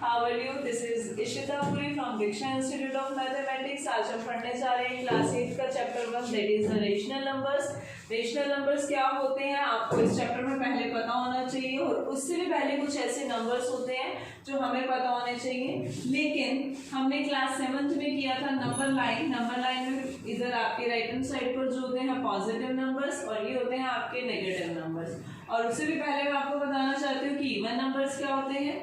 How are you? This is Ishita Puri from Diksha Institute of Mathematics. आज हम पढ़ने जा रहे हैं क्लास 8 का chapter 1 that is the rational numbers. Rational numbers क्या होते हैं आपको इस चैप्टर में पहले पता होना चाहिए, और उससे भी पहले कुछ ऐसे नंबर्स होते हैं जो हमें पता होने चाहिए। लेकिन हमने क्लास 7th में किया था नंबर लाइन। नंबर लाइन में इधर आपके राइट हैंड साइड पर जो होते हैं पॉजिटिव नंबर्स और ये होते हैं आपके नेगेटिव नंबर्स। और उससे भी पहले मैं आपको बताना चाहती हूँ कि इवन नंबर्स क्या होते हैं।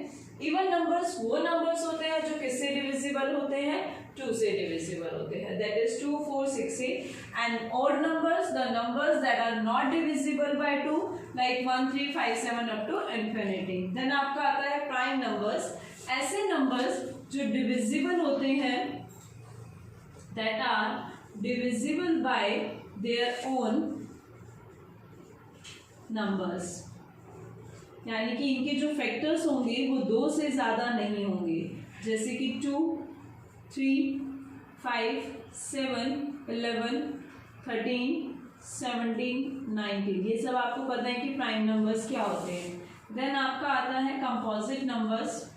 इवन नंबर्स वो नंबर्स होते हैं जो किससे डिविजिबल होते हैं, 2 से डिविजिबल होते हैं, that is 2, 4, 6, 8। And odd numbers the numbers that are not divisible by 2 like 1, 3, 5, 7 up to infinity. Then आपका आता है प्राइम नंबर्स, ऐसे नंबर्स जो डिविजिबल होते हैं, that are divisible by their own numbers, यानी कि इनके जो फैक्टर्स होंगे वो 2 से ज़्यादा नहीं होंगे, जैसे कि 2, 3, 5, 7, 11, 13, 17, 19, ये सब आपको पता है कि प्राइम नंबर्स क्या होते हैं। देन आपका आता है कंपोजिट नंबर्स।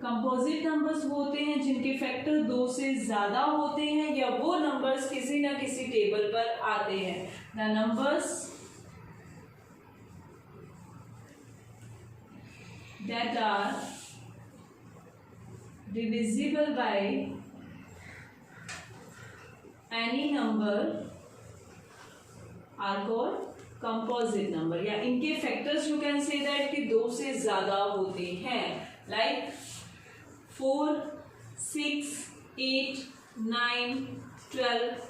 कंपोजिट नंबर्स वो होते हैं जिनके फैक्टर 2 से ज्यादा होते हैं, या वो नंबर्स किसी ना किसी टेबल पर आते हैं। The numbers that are divisible by any number are called composite number, या इनके factors you can say that कि 2 से ज्यादा होते हैं, like 4, 6, 8, 9, 12,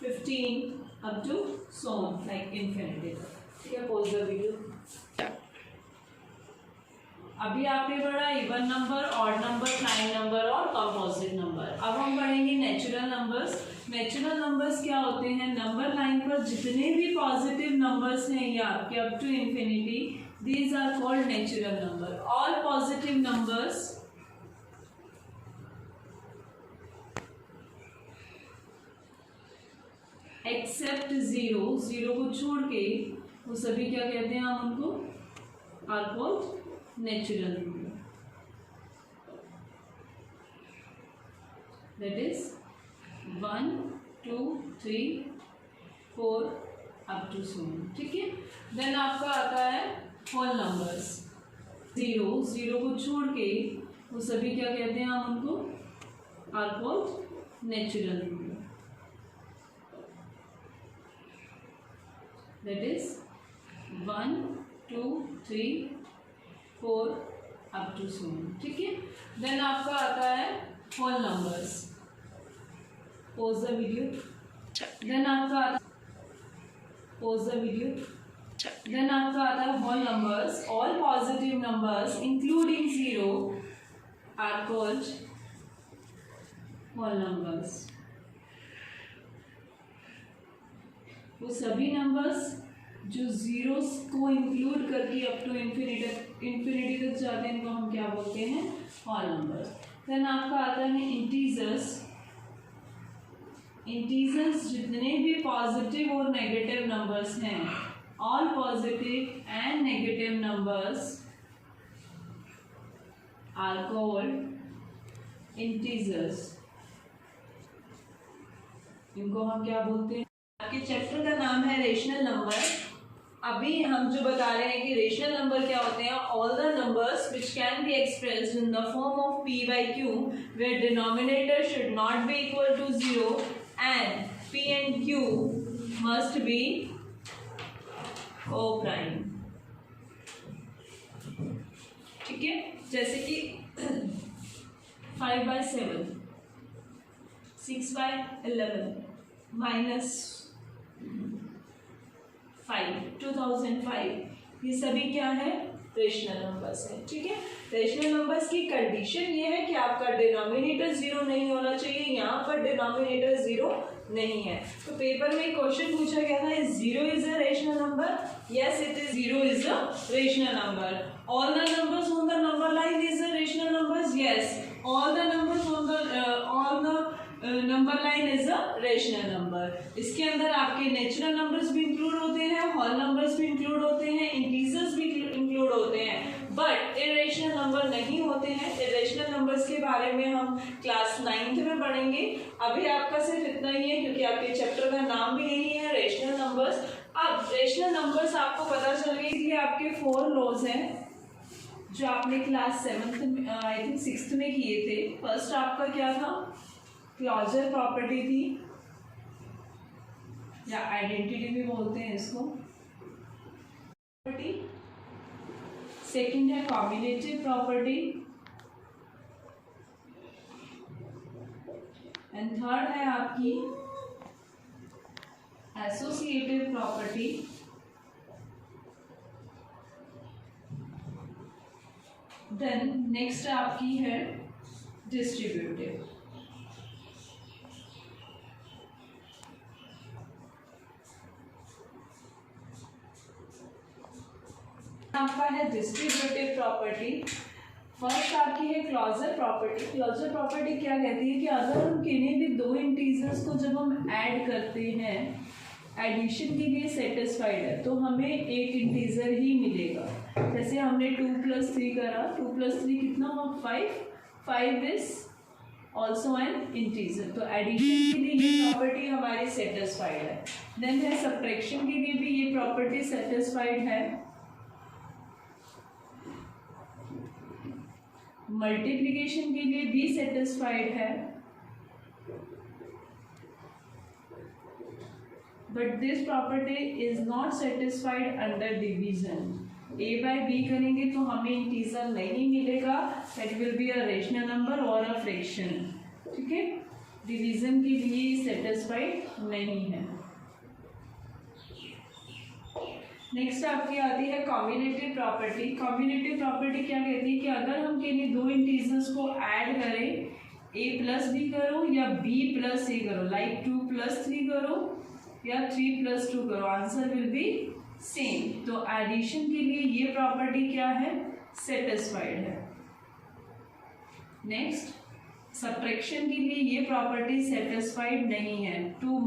15 up to so on like infinity। ठीक है, pause the video। अभी आपने पढ़ा even number, odd number, prime number और कंपोजिट नंबर। अब हम पढ़ेंगे नेचुरल नंबर्स। नेचुरल नंबर्स क्या होते हैं, नंबर लाइन पर जितने भी पॉजिटिव नंबर्स हैं या आपके up to infinity, these are called natural number। all positive numbers except 0, 0 को छोड़ के वो सभी क्या कहते हैं, हम उनको are called natural number, that is 1, 2, 3, 4 up to so on। ठीक है, देन आपका आता है होल नंबर्स। 0, 0 को छोड़ के वो सभी क्या कहते हैं, हम उनको are called natural number, that is 1, 2, 3, 4 up to so on. ठीक है, देन आपका आता है whole numbers. Pause the video. Then आपका आता पॉज द वीडियो। देन आपका आता है whole numbers. All positive numbers including 0 are called whole numbers. वो सभी नंबर्स जो जीरोस को इंक्लूड करके अप टू इंफिनिटी तक जाते हैं, इनको हम क्या बोलते हैं, होल नंबर्स। देन आपका आता है इंटीजर्स। इंटीजर्स जितने भी पॉजिटिव और नेगेटिव नंबर्स हैं, all positive and negative numbers are called integers। इनको हम क्या बोलते हैं, आपके चैप्टर का नाम है रेशनल नंबर। अभी हम जो बता रहे हैं कि रेशनल नंबर क्या होते हैं, all the numbers which can be expressed in the form of p by q where denominator should not be equal to 0 and p and q must be o prime. ठीक है, जैसे कि 5/7, 6/11 minus 5, 2005, ये सभी क्या है, रेशनल नंबर्स है। ठीक है, रेशनल नंबर्स की कंडीशन ये है कि आपका डिनोमिनेटर 0 नहीं होना चाहिए, यहाँ पर डिनोमिनेटर 0 नहीं है। तो पेपर में क्वेश्चन पूछा गया था, is 0 is a rational number? Yes it is, 0 is a rational number. All the numbers on the number line is a rational numbers? Yes, all the numbers on the all the number line is a rational number. इसके अंदर आपके natural numbers भी include होते हैं, whole numbers भी include होते हैं, integers भी इंक्लूड होते हैं, बट इरेशनल नंबर नहीं होते हैं। इरेशनल नंबर्स के बारे में हम क्लास 9th में पढ़ेंगे। अभी आपका सिर्फ इतना ही है, क्योंकि आपके चैप्टर का नाम भी यही है, रेशनल नंबर्स। अब रेशनल नंबर्स आपको पता चल गई कि आपके 4 लॉज हैं जो आपने क्लास 7th में, आई थिंक 6th में किए थे। फर्स्ट आपका क्या था? क्लोजर प्रॉपर्टी थी, या आइडेंटिटी भी बोलते हैं इसको, प्रॉपर्टी। सेकंड है कॉम्बिनेटिव प्रॉपर्टी, एंड थर्ड है आपकी एसोसिएटिव प्रॉपर्टी। देन नेक्स्ट आपकी है डिस्ट्रीब्यूटिव। आपका है डिस्ट्रीब्यूटिव प्रॉपर्टी। फर्स्ट आपकी है क्लोजर प्रॉपर्टी। क्लोजर प्रॉपर्टी क्या कहती है कि अगर हम किन्हीं भी दो इंटीजर्स को जब हम ऐड करते हैं, एडिशन के लिए सेटिस्फाइड है, तो हमें एक इंटीजर ही मिलेगा। जैसे हमने 2 + 3 करा, 2 + 3 कितना हुआ? 5। 5 इज ऑल्सो एन इंटीजर, तो एडिशन के लिए ये प्रॉपर्टी हमारी सेटिस्फाइड है। देन है सब्ट्रैक्शन के लिए भी ये प्रॉपर्टी सेटिस्फाइड है। मल्टीप्लिकेशन के लिए भी सेटिस्फाइड है, but this property is not satisfied under division. a by b करेंगे तो हमें इंटीजर नहीं मिलेगा, that will be a rational number और अ फ्रैक्शन। ठीक है, डिवीजन के लिए सेटिस्फाइड नहीं है। नेक्स्ट आपकी आती है कॉम्बिनेटिव प्रॉपर्टी। कॉम्बिनेटिव प्रॉपर्टी क्या कहती है कि अगर हम किन्हीं दो इंटीजर्स को ऐड करें, a + b करो या b + a करो, लाइक 2 + 3 करो या 3 + 2 करो, आंसर विल बी सेम। तो एडिशन के लिए ये प्रॉपर्टी क्या है? सेटिस्फाइड है। नेक्स्ट सब्ट्रैक्शन के लिए ये प्रॉपर्टी सेटिस्फाइड नहीं है। 2 -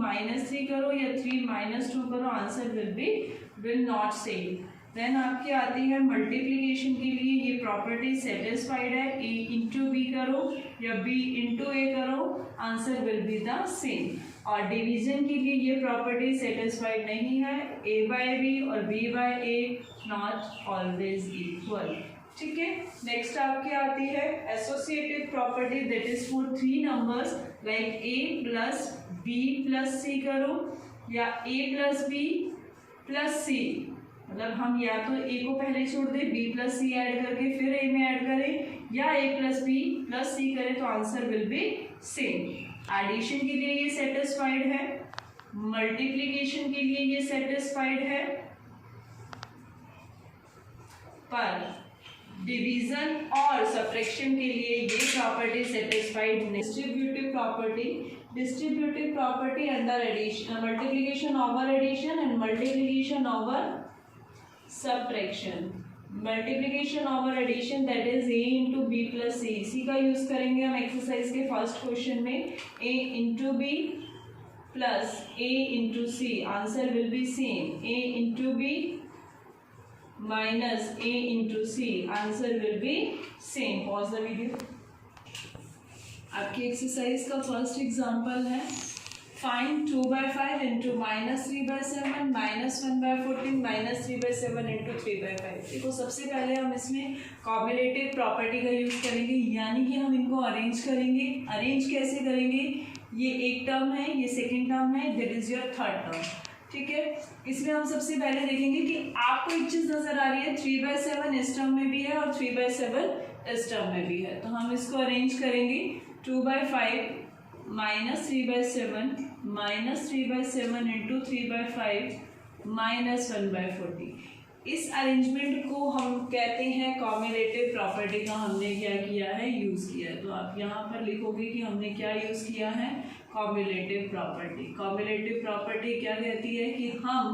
3 करो या 3 - 2 करो, answer will not same. Then आपकी आती है मल्टीप्लिकेशन के लिए ये प्रॉपर्टी सेटिस्फाइड है। a × b करो या b × a करो, answer will be the same. और डिवीजन के लिए ये प्रॉपर्टी सेटिस्फाइड नहीं है। a by b और b by a not always equal. ठीक है, नेक्स्ट आपकी आती है associative property, that is for 3 numbers, like a + b + c करो या a + b + c। मतलब हम या तो a को पहले छोड़ दें, b + c ऐड करके फिर a में ऐड करें, या a + b + c करें, तो answer will be same. Addition के लिए ये सेटिस्फाइड है, मल्टीप्लिकेशन के लिए ये सेटिस्फाइड है, पर डिवीजन और सब्ट्रैक्शन के लिए ये property satisfied. Distributive property, distributive property under addition, multiplication over addition and multiplication over subtraction. Multiplication over addition, that is a × b + c। इसी का यूज करेंगे हम एक्सरसाइज के फर्स्ट क्वेश्चन में। a × b + a × c, answer will be same. a × b minus a × c, answer will be same. Pause the video. आपकी exercise का first example है, find 2/5 × -3/7 -1/14 -3/7 × 3/5। देखो सबसे पहले हम इसमें कॉम्बिनेटिव प्रॉपर्टी का यूज करेंगे, यानी कि हम इनको अरेंज करेंगे। अरेंज कैसे करेंगे? ये एक टर्म है, ये सेकेंड टर्म है, that is your third term. ठीक है, इसमें हम सबसे पहले देखेंगे कि आपको एक चीज नजर आ रही है, 3/7 इस टर्म में भी है और 3/7 इस टर्म में भी है, तो हम इसको अरेंज करेंगे। 2/5 -3/7 -3/7 × 3/5 -1/40। इस अरेंजमेंट को हम कहते हैं कॉम्बिनेटिव प्रॉपर्टी का हमने क्या किया है? यूज किया है। तो आप यहाँ पर लिखोगे कि हमने क्या यूज किया है? Combinative property. कॉम्बिनेटिव प्रॉपर्टी क्या कहती है कि हम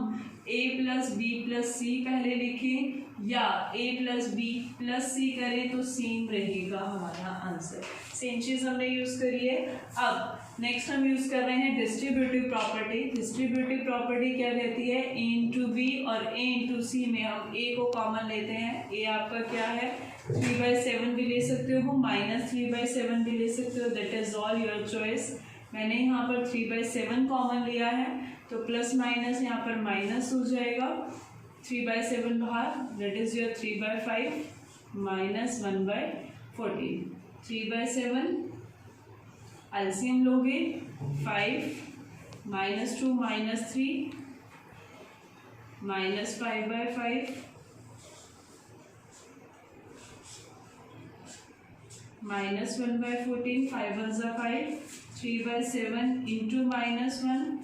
a + b + c पहले लिखें या a + b + c करें तो सेम रहेगा हमारा आंसर। सेम चीज हमने यूज करी है। अब नेक्स्ट हम यूज कर रहे हैं डिस्ट्रीब्यूटिव प्रॉपर्टी। डिस्ट्रीब्यूटिव प्रॉपर्टी क्या कहती है, ए इंटू बी और ए इंटू सी में हम ए को कॉमन लेते हैं। ए आपका क्या है 3/7 भी ले सकते हो, -3/7 भी ले सकते हो, that is all your choice. मैंने यहाँ पर 3/7 कॉमन लिया है तो प्लस माइनस यहाँ पर माइनस हो जाएगा, 3/7 बाहर, that is your 3/5 minus 1/14। 3/7 LCM लोगे 5 -2 -3 -5/5 -1/14, 5 1 ज़ा 5, 3/7 इंटू -1,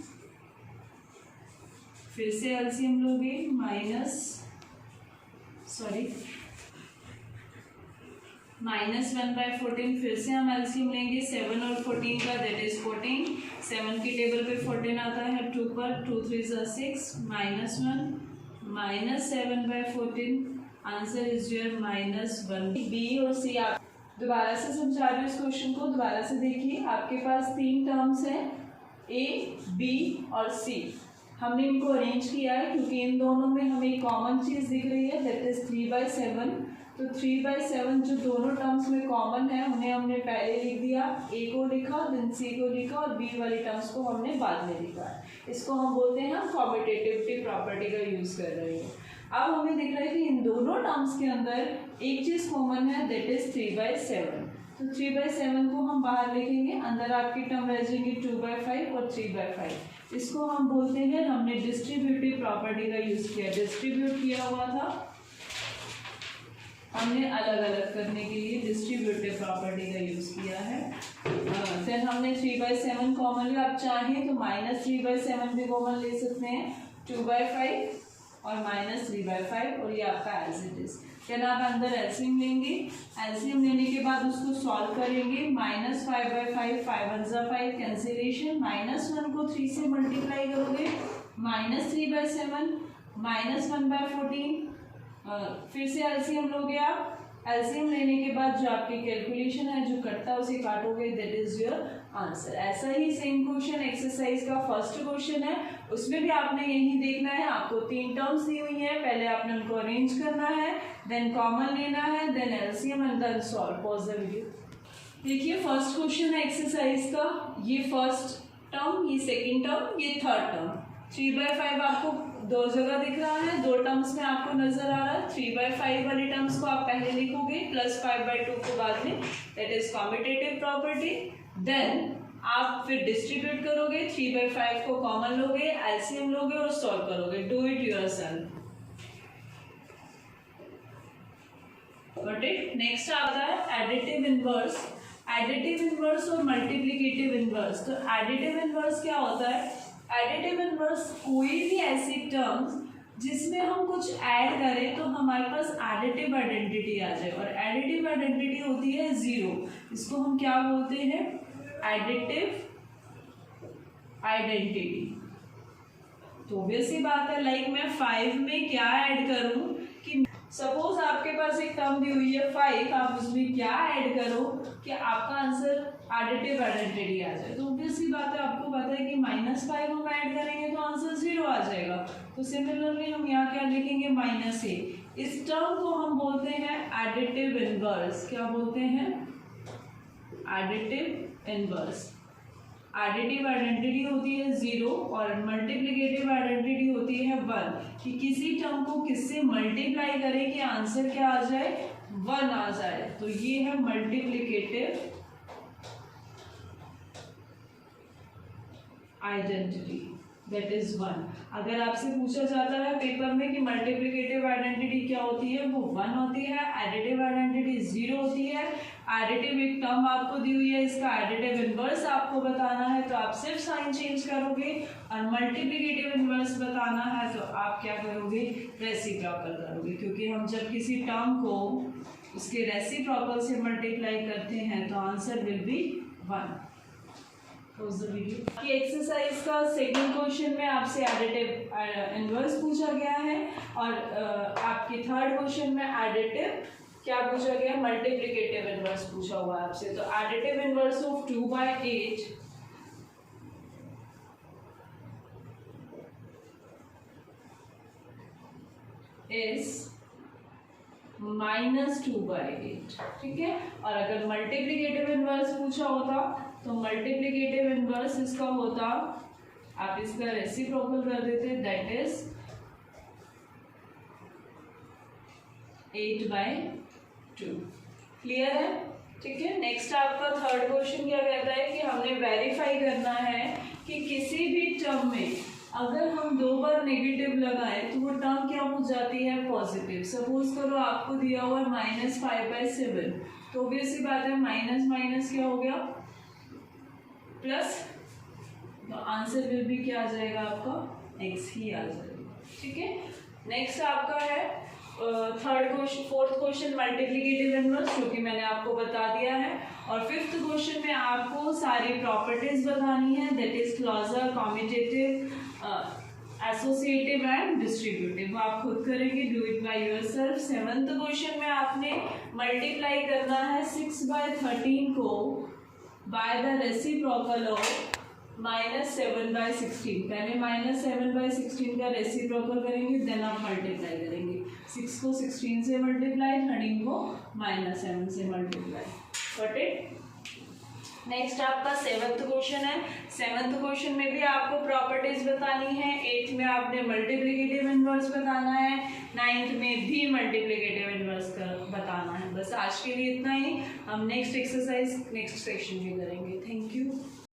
फिर से एलसीएम लोगे -1/14, फिर से हम एलसीएम लेंगे 7 और 14 का, दैट इज 14। 7 की टेबल पे 14 आता है 2 पर, 2 3 ज़ा 6, -1 -7/14, आंसर इज योर -1। बी और सी आप दोबारा से समझा रही हूँ इस क्वेश्चन को, दोबारा से देखिए। आपके पास 3 टर्म्स हैं ए, बी और सी। हमने इनको अरेंज किया है क्योंकि इन दोनों में हमें एक कॉमन चीज़ दिख रही है, दैट इज 3/7। तो 3/7 जो दोनों टर्म्स में कॉमन है उन्हें हमने पहले लिख दिया, ए को लिखा, देन सी को लिखा और बी वाली टर्म्स को हमने बाद में लिखा है। इसको हम बोलते हैं हम कॉम्यूटेटिविटी प्रॉपर्टी का यूज़ कर रहे हैं। अब हमें दिख रहा है कि इन दोनों टर्म्स के अंदर एक चीज़ कॉमन है, दैट इज 3/7। तो 3/7 को हम बाहर लिखेंगे, अंदर आपकी टर्म रह जाएंगी 2/5 और 3/5। इसको हम बोलते हैं, हमने डिस्ट्रीब्यूटिव प्रॉपर्टी का यूज़ किया, डिस्ट्रीब्यूट किया हुआ था हमने अलग अलग करने के लिए डिस्ट्रीब्यूटिव प्रॉपर्टी का यूज़ किया है। फिर हमने 3/7 कॉमन लिया, आप चाहें तो -3/7 भी कॉमन ले सकते हैं, 2/5 और -3/5 और ये आपका एज इट इज। फिर आप अंदर एलसीएम लेंगे, एलसीएम लेने के बाद उसको सॉल्व करेंगे, -5/5, 5 1 ज़ा 5, कैंसिलेशन, -1 को 3 से मल्टीप्लाई करोगे, -3/7 -1/14, फिर से एलसीएम लोगे आप। एलसीएम लेने के बाद जो आपकी कैलकुलेशन है, जो कटता है उसे काटोगे, दैट इज योर आंसर। ऐसा ही सेम क्वेश्चन एक्सरसाइज का फर्स्ट क्वेश्चन है, उसमें भी आपने यही देखना है। आपको 3 टर्म्स दी हुई हैं, पहले आपने उनको अरेंज करना है, देन कॉमन लेना है, then LCM and then solve. Pause the video. देखिए फर्स्ट क्वेश्चन है एक्सरसाइज का, ये फर्स्ट टर्म, ये सेकेंड टर्म, ये थर्ड टर्म। 3/5 आपको 2 जगह दिख रहा है, 2 टर्म्स में आपको नजर आ रहा है। 3/5 वाली टर्म्स को आप पहले लिखोगे, प्लस 5/2 को बाद में, that is commutative property. Then आप फिर डिस्ट्रीब्यूट करोगे, 3/5 को कॉमन लोगे, एलसीएम लोगे और सॉल्व करोगे। Do it yourself. Got it. Next आता है एडिटिव इनवर्स। एडिटिव इनवर्स और मल्टीप्लिकेटिव इनवर्स। तो एडिटिव इनवर्स क्या होता है, एडिटिव इनवर्स कोई भी ऐसी टर्म्स जिसमें हम कुछ ऐड करें तो हमारे पास एडिटिव आइडेंटिटी आ जाए, और एडिटिव आइडेंटिटी होती है 0। इसको हम क्या बोलते हैं, एडिटिव आइडेंटिटी। तो ऑब्वियसली बात है, लाइक मैं 5 में क्या ऐड करूं, कि सपोज आपके पास एक टर्म दी हुई है 5, आप उसमें क्या ऐड करो कि आपका आंसर एडिटिव आइडेंटिटी आ जाए। तो ऑब्वियसली बात है, आपको पता है कि -5 हम ऐड करेंगे तो आंसर 0 आ जाएगा। तो सिमिलरली हम यहाँ क्या लिखेंगे, -a। इस टर्म को हम बोलते हैं एडिटिव इनवर्स। क्या बोलते हैं, एडिटिव इनवर्स। एडिटिव आइडेंटिटी होती है 0 और मल्टीप्लिकेटिव आइडेंटिटी होती है 1, कि किसी टर्म को किससे मल्टीप्लाई करें कि आंसर क्या आ जाए, 1 आ जाए। तो ये है मल्टीप्लिकेटिव आइडेंटिटी, दैट इज 1। अगर आपसे पूछा जाता है पेपर में कि मल्टीप्लिकेटिव आइडेंटिटी क्या होती है, वो 1 होती है, एडिटिव आइडेंटिटी 0 होती है। एडिटिव एक टर्म आपको दी हुई है, इसका एडिटिव इनवर्स आपको बताना है तो आप सिर्फ साइन चेंज करोगे, और मल्टीप्लिकेटिव इनवर्स बताना है तो आप क्या करोगे, रेसिप्रोकल करोगे, क्योंकि हम जब किसी टर्म को उसके रेसिप्रोकल से मल्टीप्लाई करते हैं तो आंसर विल बी 1। की एक्सरसाइज का सेकंड क्वेश्चन में आपसे एडिटिव इनवर्स पूछा गया है, और आपके थर्ड क्वेश्चन में एडिटिव क्या पूछा गया, मल्टीप्लिकेटिव इनवर्स पूछा हुआ है आपसे। तो एडिटिव इनवर्स ऑफ 2/8 इज -2/8, ठीक है। और अगर मल्टीप्लिकेटिव इनवर्स पूछा होता तो मल्टीप्लिकेटिव इनवर्स इसका होता, आप इसका रेसिप्रोकल कर देते, दैट इज 8/2। क्लियर है, ठीक है। नेक्स्ट आपका थर्ड क्वेश्चन क्या कहता है कि हमने वेरीफाई करना है कि किसी भी टर्म में अगर हम 2 बार नेगेटिव लगाएं तो वो टर्म क्या हो जाती है, पॉजिटिव। सपोज करो आपको दिया हुआ है -5/7, तो ऑब्वियसली बात है माइनस माइनस क्या हो गया, प्लस, तो आंसर विल भी क्या आ जाएगा आपका, x ही आ जाएगा, ठीक है। नेक्स्ट आपका है फोर्थ क्वेश्चन मल्टीप्लिकेटिव इनवर्स, जो कि मैंने आपको बता दिया है। और फिफ्थ क्वेश्चन में आपको सारी प्रॉपर्टीज बतानी है, that is closure, commutative, associative and distributive, वो आप खुद करेंगे, do it by yourself. Seventh question में आपने मल्टीप्लाई करना है 6/13 को बाय द रेसिप्रोकल ऑफ -7/16। पहले -7/16 का रेसिप्रोकल करेंगे, देन आप मल्टीप्लाई करेंगे, 6 को 16 से मल्टीप्लाई, 13 को -7 से मल्टीप्लाई, गॉट इट। नेक्स्ट आपका सेवंथ क्वेश्चन है। सेवंथ क्वेश्चन में भी आपको प्रॉपर्टीज बतानी है। 8th में आपने मल्टीप्लिकेटिव इनवर्स बताना है, 9th में भी मल्टीप्लिकेटिव इनवर्स बताना है। बस आज के लिए इतना ही, हम नेक्स्ट एक्सरसाइज नेक्स्ट सेक्शन में करेंगे। Thank you.